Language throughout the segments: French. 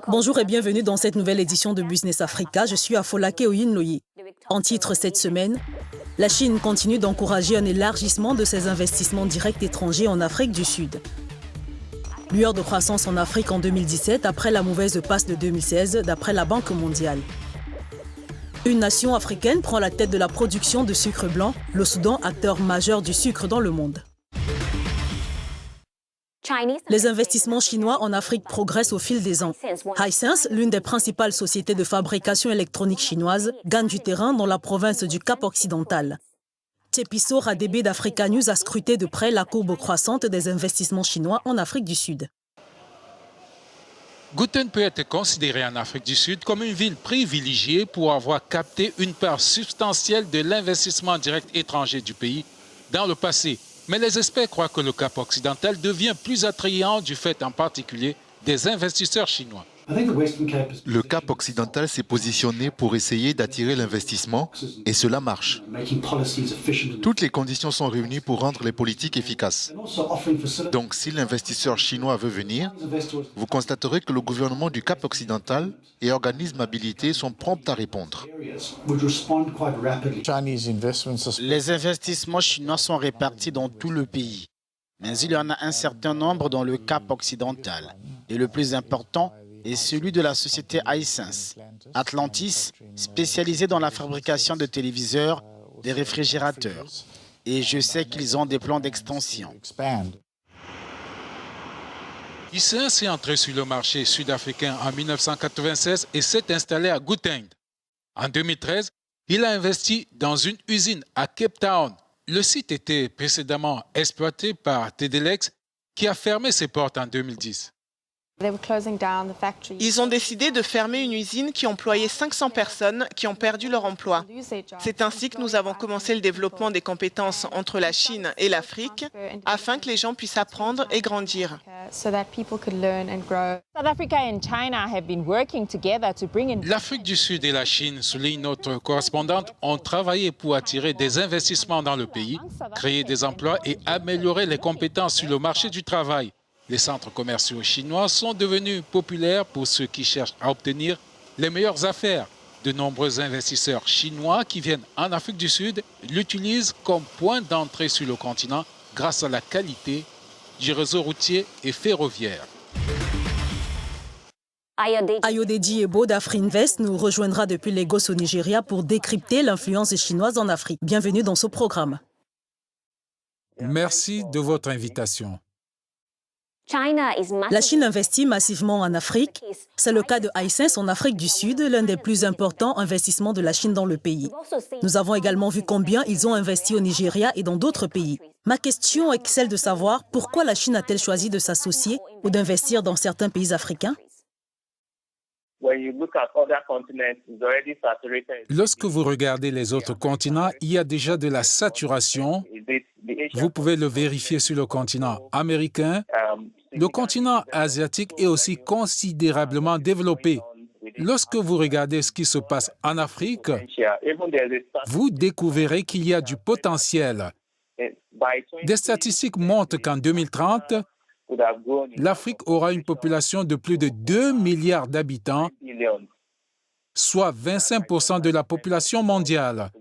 Bonjour et bienvenue dans cette nouvelle édition de Business Africa. Je suis Afolake Oyinloye. En titre cette semaine, la Chine continue d'encourager un élargissement de ses investissements directs étrangers en Afrique du Sud. Lueur de croissance en Afrique en 2017 après la mauvaise passe de 2016 d'après la Banque mondiale. Une nation africaine prend la tête de la production de sucre blanc, le Soudan, acteur majeur du sucre dans le monde. Les investissements chinois en Afrique progressent au fil des ans. Hisense, l'une des principales sociétés de fabrication électronique chinoise, gagne du terrain dans la province du Cap-Occidental. Tsepiso Radebe d'Africa News a scruté de près la courbe croissante des investissements chinois en Afrique du Sud. Gauteng peut être considérée en Afrique du Sud comme une ville privilégiée pour avoir capté une part substantielle de l'investissement direct étranger du pays dans le passé. Mais les experts croient que le Cap occidental devient plus attrayant du fait en particulier des investisseurs chinois. Le Cap occidental s'est positionné pour essayer d'attirer l'investissement et cela marche. Toutes les conditions sont réunies pour rendre les politiques efficaces. Donc si l'investisseur chinois veut venir, vous constaterez que le gouvernement du Cap occidental et organismes habilités sont prompts à répondre. Les investissements chinois sont répartis dans tout le pays, mais il y en a un certain nombre dans le Cap occidental. Et le plus important est celui de la société Hisense, Atlantis, spécialisée dans la fabrication de téléviseurs, des réfrigérateurs. Et je sais qu'ils ont des plans d'extension. Hisense est entré sur le marché sud-africain en 1996 et s'est installé à Gauteng. En 2013, il a investi dans une usine à Cape Town. Le site était précédemment exploité par Tedelex qui a fermé ses portes en 2010. Ils ont décidé de fermer une usine qui employait 500 personnes qui ont perdu leur emploi. C'est ainsi que nous avons commencé le développement des compétences entre la Chine et l'Afrique afin que les gens puissent apprendre et grandir. L'Afrique du Sud et la Chine, souligne notre correspondante, ont travaillé pour attirer des investissements dans le pays, créer des emplois et améliorer les compétences sur le marché du travail. Les centres commerciaux chinois sont devenus populaires pour ceux qui cherchent à obtenir les meilleures affaires. De nombreux investisseurs chinois qui viennent en Afrique du Sud l'utilisent comme point d'entrée sur le continent grâce à la qualité du réseau routier et ferroviaire. Ayodele Ebo d'Afrinvest nous rejoindra depuis Lagos au Nigeria pour décrypter l'influence chinoise en Afrique. Bienvenue dans ce programme. Merci de votre invitation. La Chine investit massivement en Afrique. C'est le cas de Hisense en Afrique du Sud, l'un des plus importants investissements de la Chine dans le pays. Nous avons également vu combien ils ont investi au Nigeria et dans d'autres pays. Ma question est celle de savoir pourquoi la Chine a-t-elle choisi de s'associer ou d'investir dans certains pays africains? Lorsque vous regardez les autres continents, il y a déjà de la saturation. Vous pouvez le vérifier sur le continent américain. Le continent asiatique est aussi considérablement développé. Lorsque vous regardez ce qui se passe en Afrique, vous découvrirez qu'il y a du potentiel. Des statistiques montrent qu'en 2030, l'Afrique aura une population de plus de 2 milliards d'habitants, soit 25% de la population mondiale.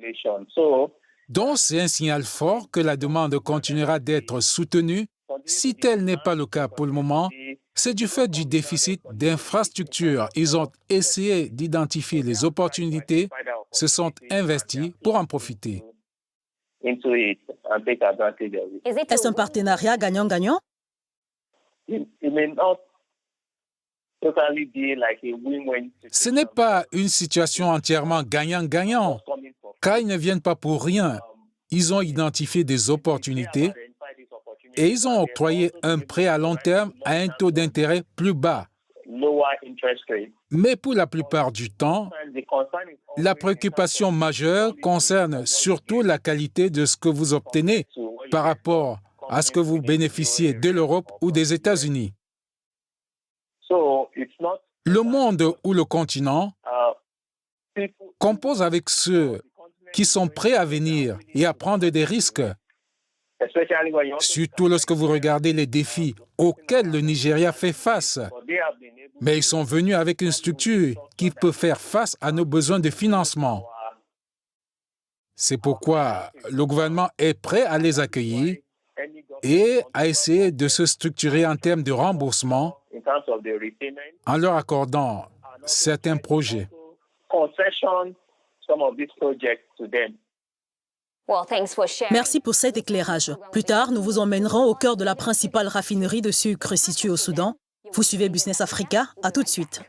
Donc, c'est un signal fort que la demande continuera d'être soutenue. Si tel n'est pas le cas pour le moment, c'est du fait du déficit d'infrastructures. Ils ont essayé d'identifier les opportunités, se sont investis pour en profiter. Est-ce un partenariat gagnant-gagnant? Ce n'est pas une situation entièrement gagnant-gagnant, car ils ne viennent pas pour rien. Ils ont identifié des opportunités et ils ont octroyé un prêt à long terme à un taux d'intérêt plus bas. Mais pour la plupart du temps, la préoccupation majeure concerne surtout la qualité de ce que vous obtenez par rapport à ce que vous bénéficiez de l'Europe ou des États-Unis. Le monde ou le continent compose avec ceux qui sont prêts à venir et à prendre des risques. surtout lorsque vous regardez les défis auxquels le Nigeria fait face. Mais ils sont venus avec une structure qui peut faire face à nos besoins de financement. C'est pourquoi le gouvernement est prêt à les accueillir et à essayer de se structurer en termes de remboursement en leur accordant certains projets. Merci pour cet éclairage. Plus tard, nous vous emmènerons au cœur de la principale raffinerie de sucre située au Soudan. Vous suivez Business Africa. À tout de suite.